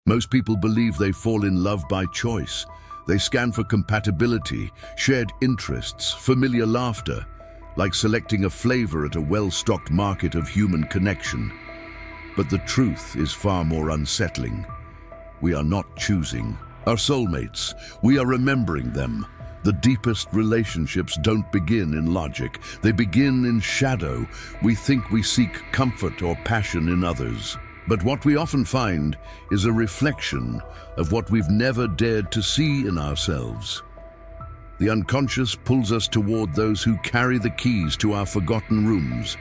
Most people believe they fall in love by choice. They scan for compatibility, shared interests, familiar laughter, like selecting a flavor at a well-stocked market of human connection. But the truth is far more unsettling. We are not choosing our soulmates. We are remembering them. The deepest relationships don't begin in logic. They begin in shadow. We think we seek comfort or passion in others. But what we often find is a reflection of what we've never dared to see in ourselves. The unconscious pulls us toward those who carry the keys to our forgotten rooms.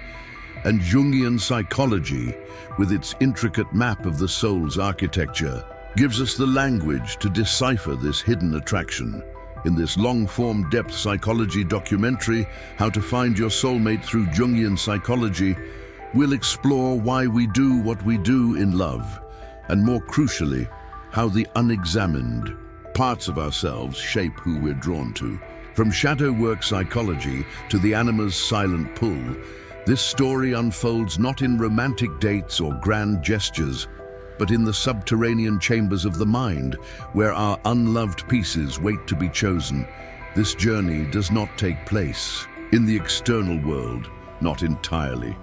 And Jungian psychology, with its intricate map of the soul's architecture, gives us the language to decipher this hidden attraction. In this long-form depth psychology documentary, How to Find Your Soulmate Through Jungian Psychology, we'll explore why we do what we do in love, and more crucially, how the unexamined parts of ourselves shape who we're drawn to. From shadow work psychology to the anima's silent pull, this story unfolds not in romantic dates or grand gestures, but in the subterranean chambers of the mind, where our unloved pieces wait to be chosen. This journey does not take place in the external world, not entirely.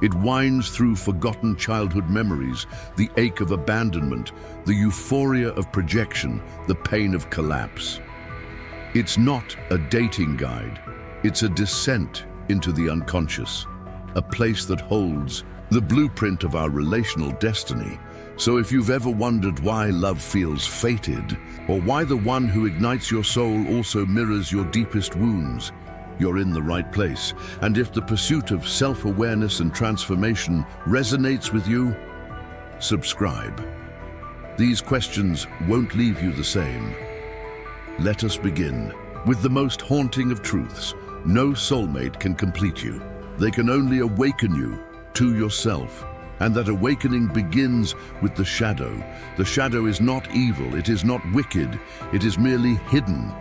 It winds through forgotten childhood memories, the ache of abandonment, the euphoria of projection, the pain of collapse. It's not a dating guide. It's a descent into the unconscious, a place that holds the blueprint of our relational destiny. So if you've ever wondered why love feels fated, or why the one who ignites your soul also mirrors your deepest wounds, you're in the right place. And if the pursuit of self-awareness and transformation resonates with you, subscribe. These questions won't leave you the same. Let us begin. With the most haunting of truths, no soulmate can complete you. They can only awaken you to yourself. And that awakening begins with the shadow. The shadow is not evil, it is not wicked, it is merely hidden.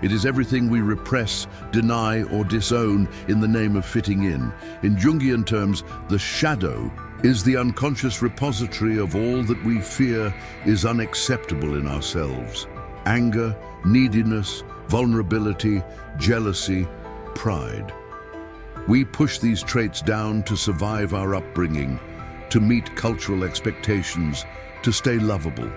It is everything we repress, deny, or disown in the name of fitting in. In Jungian terms, the shadow is the unconscious repository of all that we fear is unacceptable in ourselves. Anger, neediness, vulnerability, jealousy, pride. We push these traits down to survive our upbringing, to meet cultural expectations, to stay lovable.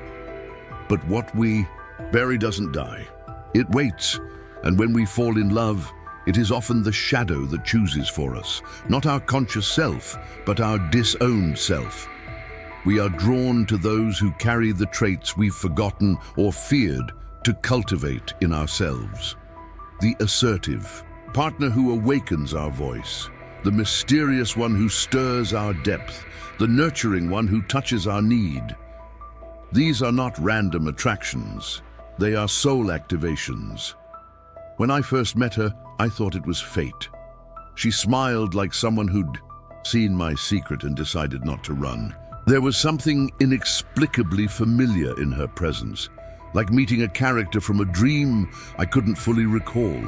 But what we bury doesn't die. It waits, and when we fall in love, it is often the shadow that chooses for us, not our conscious self, but our disowned self. We are drawn to those who carry the traits we've forgotten or feared to cultivate in ourselves. The assertive partner who awakens our voice, the mysterious one who stirs our depth, the nurturing one who touches our need. These are not random attractions. They are soul activations. When I first met her, I thought it was fate. She smiled like someone who'd seen my secret and decided not to run. There was something inexplicably familiar in her presence, like meeting a character from a dream I couldn't fully recall.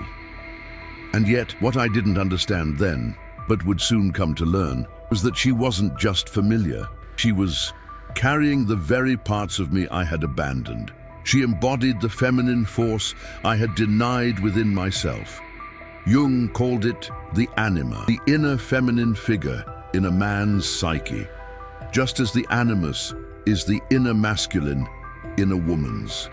And yet, what I didn't understand then, but would soon come to learn, was that she wasn't just familiar. She was carrying the very parts of me I had abandoned. She embodied the feminine force I had denied within myself. Jung called it the anima, the inner feminine figure in a man's psyche, just as the animus is the inner masculine in a woman's.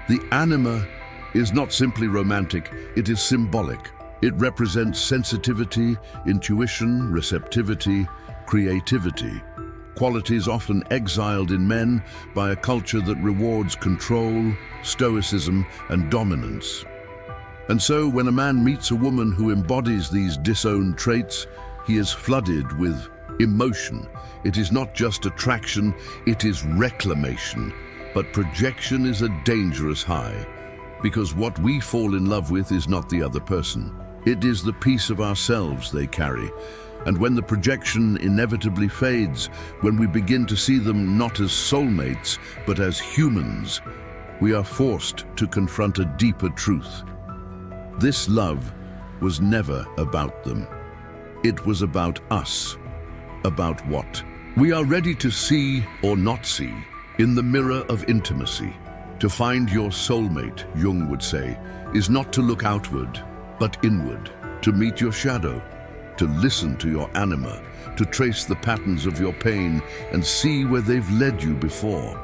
The anima is not simply romantic, it is symbolic. It represents sensitivity, intuition, receptivity, creativity, qualities often exiled in men by a culture that rewards control, stoicism, and dominance. And so, when a man meets a woman who embodies these disowned traits, he is flooded with emotion. It is not just attraction, it is reclamation. But projection is a dangerous high, because what we fall in love with is not the other person. It is the piece of ourselves they carry. And when the projection inevitably fades, when we begin to see them not as soulmates, but as humans, we are forced to confront a deeper truth. This love was never about them. It was about us. About what we are ready to see or not see. In the mirror of intimacy, to find your soulmate, Jung would say, is not to look outward, but inward, to meet your shadow, to listen to your anima, to trace the patterns of your pain and see where they've led you before.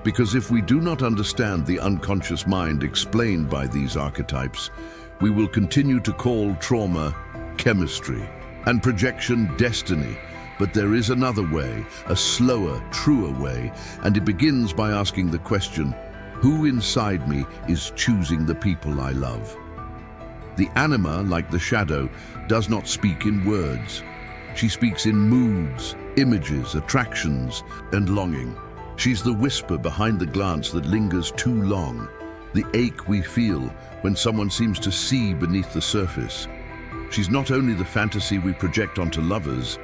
Because if we do not understand the unconscious mind explained by these archetypes, we will continue to call trauma chemistry and projection destiny. But there is another way, a slower, truer way, and it begins by asking the question, who inside me is choosing the people I love? The anima, like the shadow, does not speak in words. She speaks in moods, images, attractions, and longing. She's the whisper behind the glance that lingers too long, the ache we feel when someone seems to see beneath the surface. She's not only the fantasy we project onto lovers,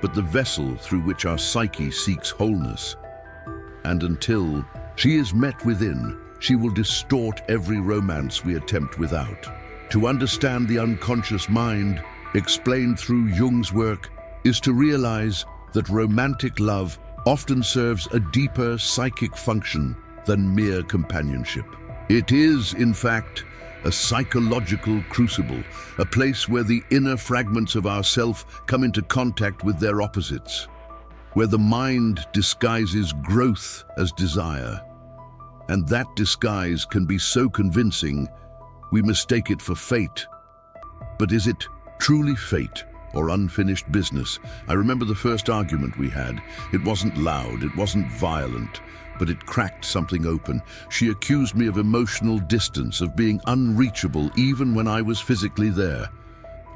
but the vessel through which our psyche seeks wholeness. And until she is met within, she will distort every romance we attempt without. To understand the unconscious mind, explained through Jung's work, is to realize that romantic love often serves a deeper psychic function than mere companionship. It is, in fact, a psychological crucible, a place where the inner fragments of ourself come into contact with their opposites, where the mind disguises growth as desire. And that disguise can be so convincing, we mistake it for fate. But is it truly fate or unfinished business? I remember the first argument we had. It wasn't loud, it wasn't violent, but it cracked something open. She accused me of emotional distance, of being unreachable even when I was physically there.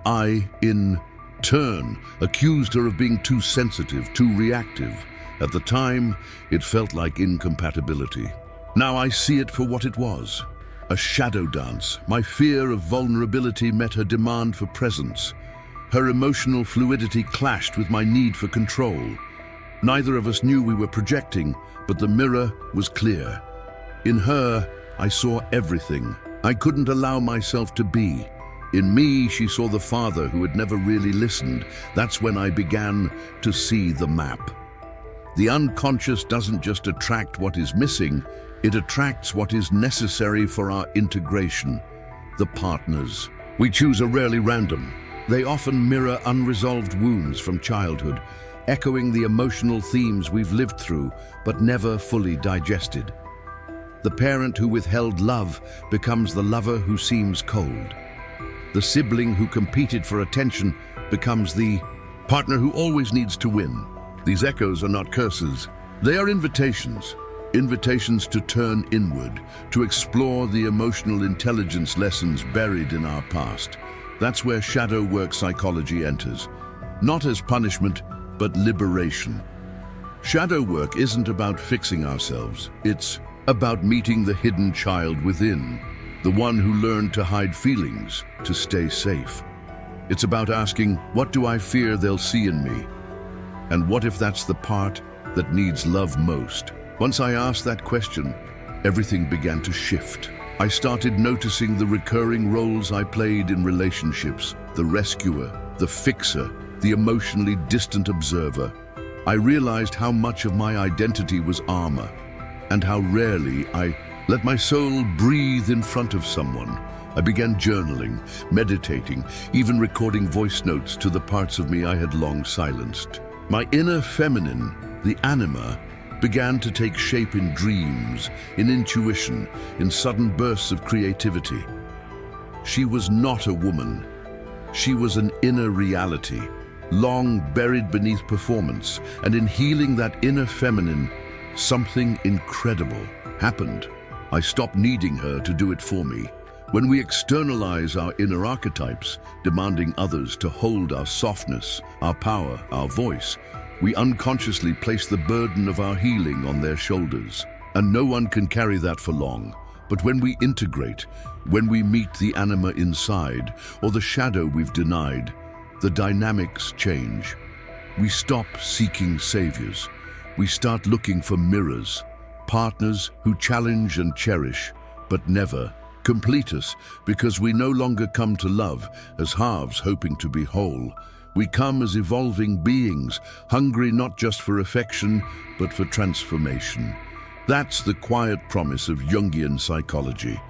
I, in turn, accused her of being too sensitive, too reactive. At the time, it felt like incompatibility. Now I see it for what it was. A shadow dance. My fear of vulnerability met her demand for presence. Her emotional fluidity clashed with my need for control. Neither of us knew we were projecting, but the mirror was clear. In her, I saw everything. I couldn't allow myself to be. In me, she saw the father who had never really listened. That's when I began to see the map. The unconscious doesn't just attract what is missing, it attracts what is necessary for our integration. The partners we choose are rarely random. They often mirror unresolved wounds from childhood, echoing the emotional themes we've lived through but never fully digested. The parent who withheld love becomes the lover who seems cold. The sibling who competed for attention becomes the partner who always needs to win. These echoes are not curses. They are invitations. Invitations to turn inward, to explore the emotional intelligence lessons buried in our past. That's where shadow work psychology enters. Not as punishment, but liberation. Shadow work isn't about fixing ourselves. It's about meeting the hidden child within, the one who learned to hide feelings, to stay safe. It's about asking, what do I fear they'll see in me? And what if that's the part that needs love most? Once I asked that question, everything began to shift. I started noticing the recurring roles I played in relationships, the rescuer, the fixer, the emotionally distant observer. I realized how much of my identity was armor, and how rarely I let my soul breathe in front of someone. I began journaling, meditating, even recording voice notes to the parts of me I had long silenced. My inner feminine, the anima, began to take shape in dreams, in intuition, in sudden bursts of creativity. She was not a woman. She was an inner reality, long buried beneath performance, and in healing that inner feminine, something incredible happened. I stopped needing her to do it for me. When we externalize our inner archetypes, demanding others to hold our softness, our power, our voice, we unconsciously place the burden of our healing on their shoulders. And no one can carry that for long. But when we integrate, when we meet the anima inside, or the shadow we've denied, the dynamics change. We stop seeking saviors. We start looking for mirrors, partners who challenge and cherish, but never complete us, because we no longer come to love as halves hoping to be whole. We come as evolving beings, hungry not just for affection, but for transformation. That's the quiet promise of Jungian psychology.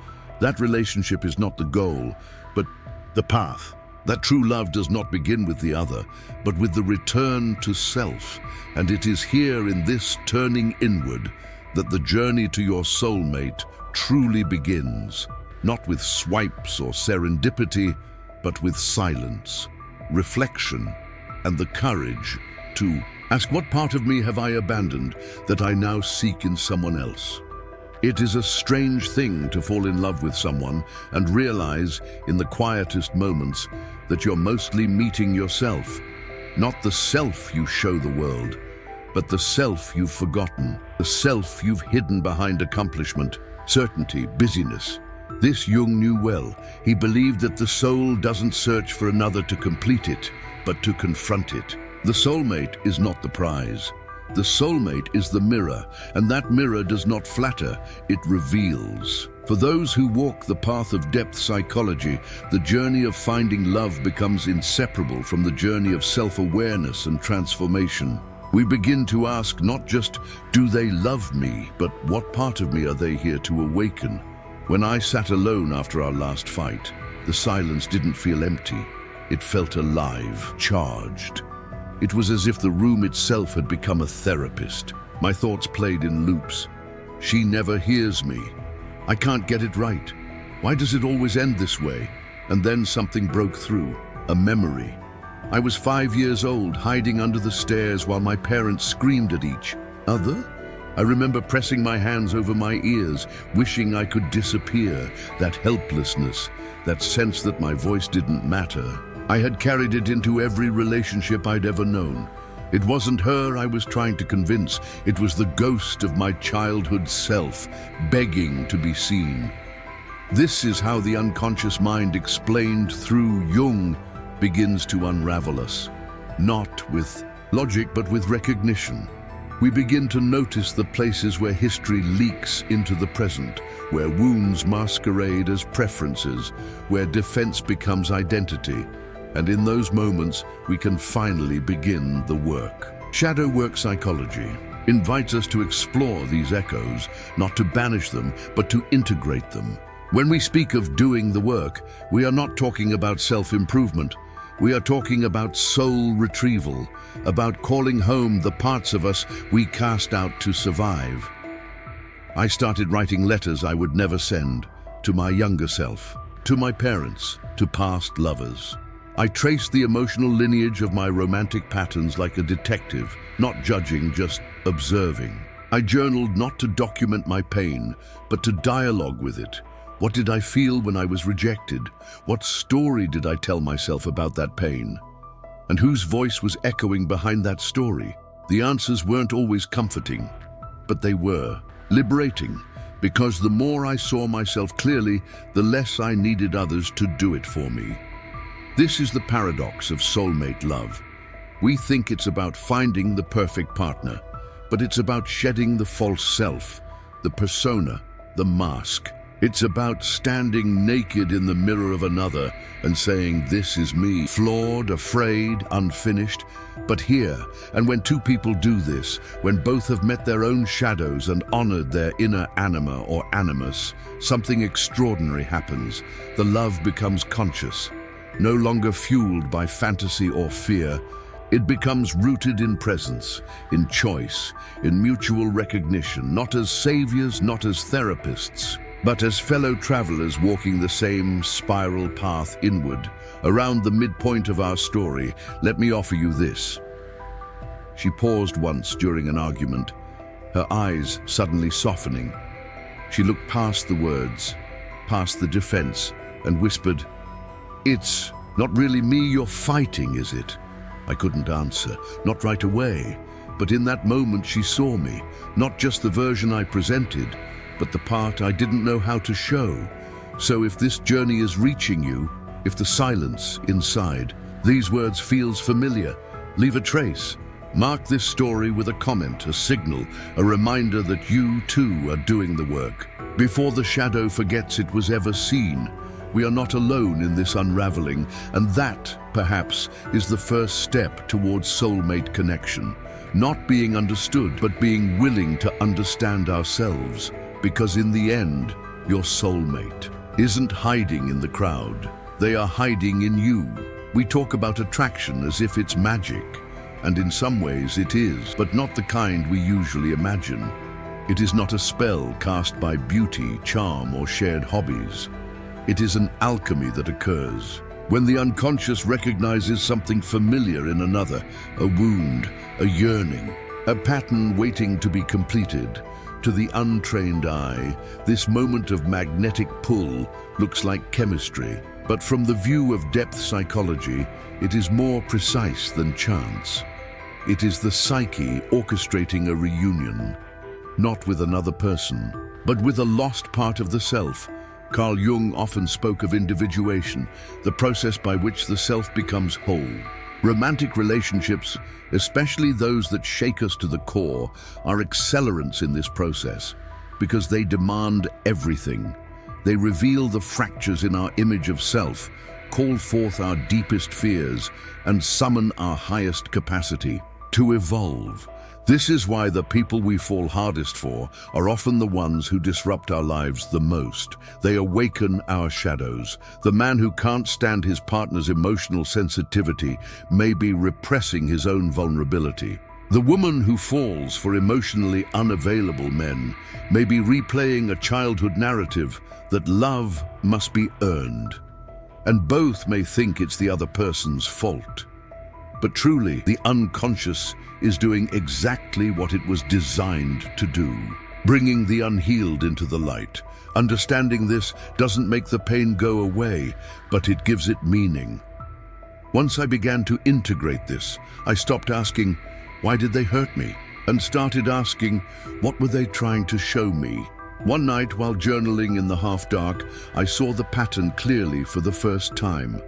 That relationship is not the goal, but the path. That true love does not begin with the other, but with the return to self. And it is here in this turning inward that the journey to your soulmate truly begins. Not with swipes or serendipity, but with silence, reflection, and the courage to ask, what part of me have I abandoned that I now seek in someone else? It is a strange thing to fall in love with someone and realize in the quietest moments that you're mostly meeting yourself. Not the self you show the world, but the self you've forgotten, the self you've hidden behind accomplishment, certainty, busyness. This Jung knew well. He believed that the soul doesn't search for another to complete it, but to confront it. The soulmate is not the prize. The soulmate is the mirror, and that mirror does not flatter, it reveals. For those who walk the path of depth psychology, the journey of finding love becomes inseparable from the journey of self-awareness and transformation. We begin to ask not just, do they love me, but what part of me are they here to awaken? When I sat alone after our last fight, the silence didn't feel empty. It felt alive, charged. It was as if the room itself had become a therapist. My thoughts played in loops. She never hears me. I can't get it right. Why does it always end this way? And then something broke through, a memory. I was 5 years old, hiding under the stairs while my parents screamed at each other. I remember pressing my hands over my ears, wishing I could disappear, that helplessness, that sense that my voice didn't matter. I had carried it into every relationship I'd ever known. It wasn't her I was trying to convince, it was the ghost of my childhood self, begging to be seen. This is how the unconscious mind, explained through Jung, begins to unravel us. Not with logic, but with recognition. We begin to notice the places where history leaks into the present, where wounds masquerade as preferences, where defense becomes identity. And in those moments, we can finally begin the work. Shadow work psychology invites us to explore these echoes, not to banish them, but to integrate them. When we speak of doing the work, we are not talking about self-improvement. We are talking about soul retrieval, about calling home the parts of us we cast out to survive. I started writing letters I would never send, to my younger self, to my parents, to past lovers. I traced the emotional lineage of my romantic patterns like a detective, not judging, just observing. I journaled not to document my pain, but to dialogue with it. What did I feel when I was rejected? What story did I tell myself about that pain? And whose voice was echoing behind that story? The answers weren't always comforting, but they were liberating, because the more I saw myself clearly, the less I needed others to do it for me. This is the paradox of soulmate love. We think it's about finding the perfect partner, but it's about shedding the false self, the persona, the mask. It's about standing naked in the mirror of another and saying, this is me, flawed, afraid, unfinished, but here. And when two people do this, when both have met their own shadows and honored their inner anima or animus, something extraordinary happens. The love becomes conscious, no longer fueled by fantasy or fear. It becomes rooted in presence, in choice, in mutual recognition, not as saviors, not as therapists, but as fellow travelers walking the same spiral path inward. Around the midpoint of our story, let me offer you this. She paused once during an argument, her eyes suddenly softening. She looked past the words, past the defense, and whispered, "It's not really me you're fighting, is it?" I couldn't answer, not right away, but in that moment she saw me, not just the version I presented, but the part I didn't know how to show. So if this journey is reaching you, if the silence inside, these words feels familiar, leave a trace. Mark this story with a comment, a signal, a reminder that you too are doing the work. Before the shadow forgets it was ever seen, we are not alone in this unraveling, and that, perhaps, is the first step towards soulmate connection. Not being understood, but being willing to understand ourselves. Because in the end, your soulmate isn't hiding in the crowd. They are hiding in you. We talk about attraction as if it's magic, and in some ways it is, but not the kind we usually imagine. It is not a spell cast by beauty, charm, or shared hobbies. It is an alchemy that occurs when the unconscious recognizes something familiar in another, a wound, a yearning, a pattern waiting to be completed. To the untrained eye, this moment of magnetic pull looks like chemistry, but from the view of depth psychology, it is more precise than chance. It is the psyche orchestrating a reunion, not with another person, but with a lost part of the self. Carl Jung often spoke of individuation, the process by which the self becomes whole. Romantic relationships, especially those that shake us to the core, are accelerants in this process because they demand everything. They reveal the fractures in our image of self, call forth our deepest fears, and summon our highest capacity to evolve. This is why the people we fall hardest for are often the ones who disrupt our lives the most. They awaken our shadows. The man who can't stand his partner's emotional sensitivity may be repressing his own vulnerability. The woman who falls for emotionally unavailable men may be replaying a childhood narrative that love must be earned. And both may think it's the other person's fault. But truly, the unconscious is doing exactly what it was designed to do, bringing the unhealed into the light. Understanding this doesn't make the pain go away, but it gives it meaning. Once I began to integrate this, I stopped asking, why did they hurt me? And started asking, what were they trying to show me? One night, while journaling in the half-dark, I saw the pattern clearly for the first time.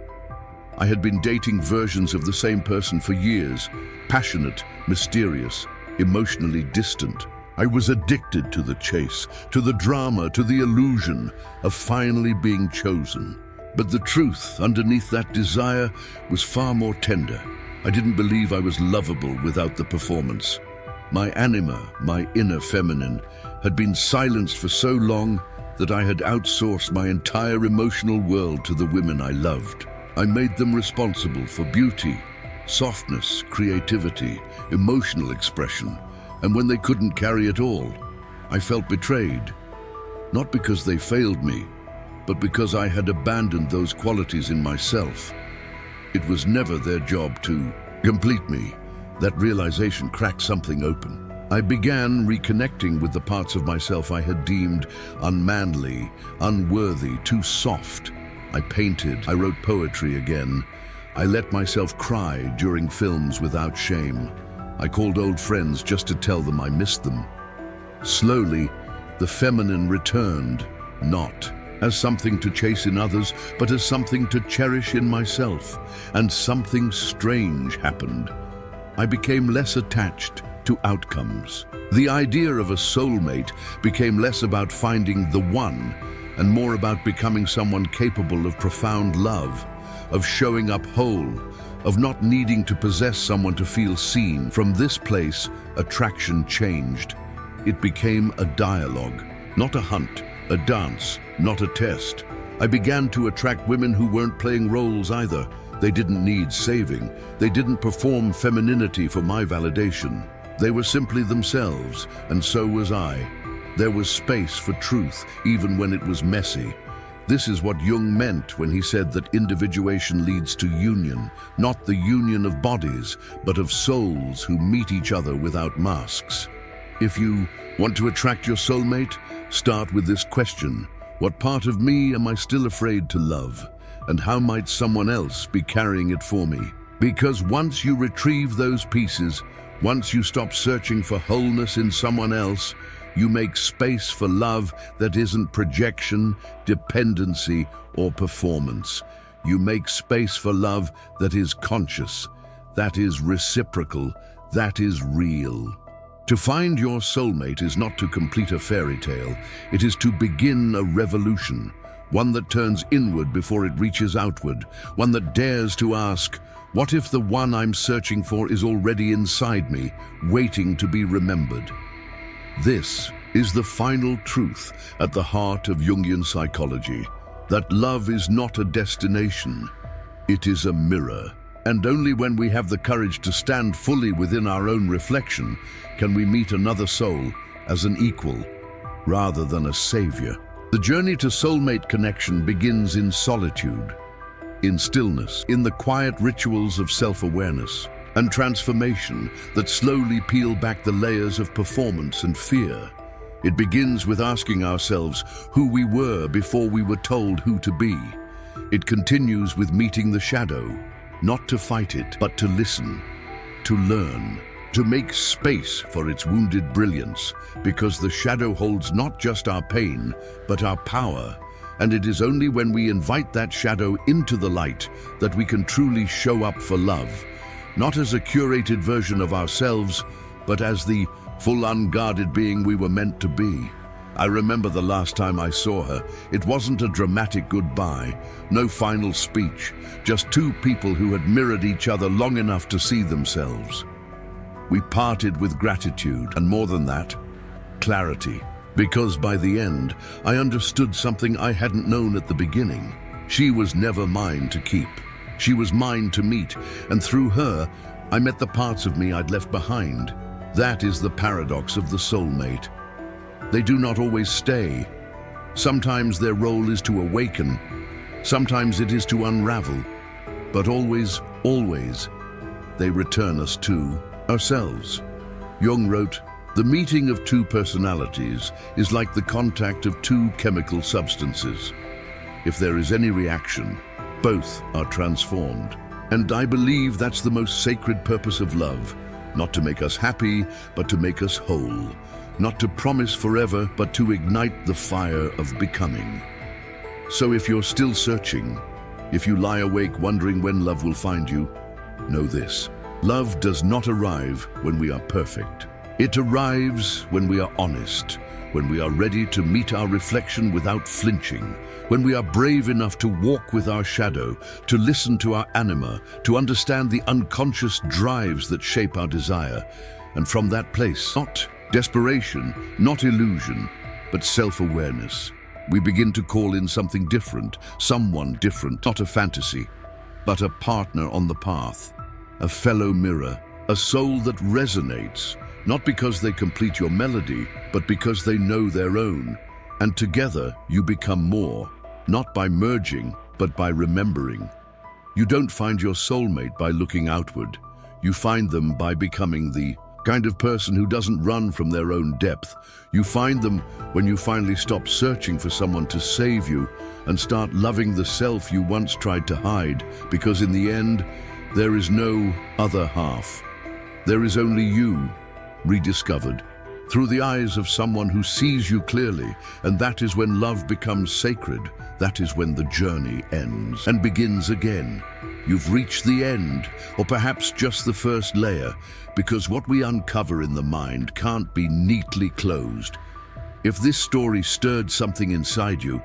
I had been dating versions of the same person for years, passionate, mysterious, emotionally distant. I was addicted to the chase, to the drama, to the illusion of finally being chosen. But the truth underneath that desire was far more tender. I didn't believe I was lovable without the performance. My anima, my inner feminine, had been silenced for so long that I had outsourced my entire emotional world to the women I loved. I made them responsible for beauty, softness, creativity, emotional expression, and when they couldn't carry it all, I felt betrayed. Not because they failed me, but because I had abandoned those qualities in myself. It was never their job to complete me. That realization cracked something open. I began reconnecting with the parts of myself I had deemed unmanly, unworthy, too soft. I painted, I wrote poetry again. I let myself cry during films without shame. I called old friends just to tell them I missed them. Slowly, the feminine returned, not as something to chase in others, but as something to cherish in myself. And something strange happened. I became less attached to outcomes. The idea of a soulmate became less about finding the one and more about becoming someone capable of profound love, of showing up whole, of not needing to possess someone to feel seen. From this place, attraction changed. It became a dialogue, not a hunt, a dance, not a test. I began to attract women who weren't playing roles either. They didn't need saving. They didn't perform femininity for my validation. They were simply themselves, and so was I. There was space for truth, even when it was messy. This is what Jung meant when he said that individuation leads to union, not the union of bodies, but of souls who meet each other without masks. If you want to attract your soulmate, start with this question. What part of me am I still afraid to love? And how might someone else be carrying it for me? Because once you retrieve those pieces, once you stop searching for wholeness in someone else, you make space for love that isn't projection, dependency, or performance. You make space for love that is conscious, that is reciprocal, that is real. To find your soulmate is not to complete a fairy tale. It is to begin a revolution, one that turns inward before it reaches outward, one that dares to ask, What if the one I'm searching for is already inside me, waiting to be remembered? This is the final truth at the heart of Jungian psychology, that love is not a destination, it is a mirror. And only when we have the courage to stand fully within our own reflection can we meet another soul as an equal, rather than a savior. The journey to soulmate connection begins in solitude, in stillness, in the quiet rituals of self-awareness and transformation that slowly peel back the layers of performance and fear. It begins with asking ourselves who we were before we were told who to be. It continues with meeting the shadow, not to fight it, but to listen, to learn, to make space for its wounded brilliance, because the shadow holds not just our pain, but our power. And it is only when we invite that shadow into the light that we can truly show up for love, not as a curated version of ourselves, but as the full unguarded being we were meant to be. I remember the last time I saw her. It wasn't a dramatic goodbye, no final speech, just two people who had mirrored each other long enough to see themselves. We parted with gratitude, and more than that, clarity. Because by the end, I understood something I hadn't known at the beginning. She was never mine to keep. She was mine to meet, and through her, I met the parts of me I'd left behind. That is the paradox of the soulmate. They do not always stay. Sometimes their role is to awaken. Sometimes it is to unravel. But always, always, they return us to ourselves. Jung wrote, "The meeting of two personalities is like the contact of two chemical substances. If there is any reaction, both are transformed." And I believe that's the most sacred purpose of love, not to make us happy, but to make us whole. Not to promise forever, but to ignite the fire of becoming. So if you're still searching, if you lie awake wondering when love will find you, know this: love does not arrive when we are perfect. It arrives when we are honest, when we are ready to meet our reflection without flinching, when we are brave enough to walk with our shadow, to listen to our anima, to understand the unconscious drives that shape our desire. And from that place, not desperation, not illusion, but self-awareness, we begin to call in something different, someone different, not a fantasy, but a partner on the path, a fellow mirror, a soul that resonates, not because they complete your melody, but because they know their own. And together you become more, not by merging, but by remembering. You don't find your soulmate by looking outward. You find them by becoming the kind of person who doesn't run from their own depth. You find them when you finally stop searching for someone to save you and start loving the self you once tried to hide, because in the end, there is no other half. There is only you, rediscovered, through the eyes of someone who sees you clearly, and that is when love becomes sacred. That is when the journey ends and begins again. You've reached the end, or perhaps just the first layer, because what we uncover in the mind can't be neatly closed. If this story stirred something inside you,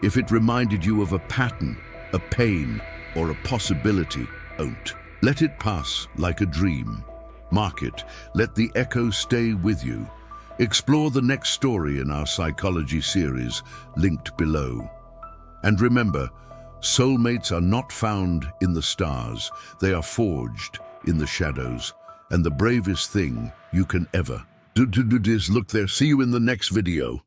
if it reminded you of a pattern, a pain, or a possibility, don't let it pass like a dream. Mark it, let the echo stay with you. Explore the next story in our psychology series, linked below. And remember, soulmates are not found in the stars, they are forged in the shadows. And the bravest thing you can ever do is look there. See you in the next video.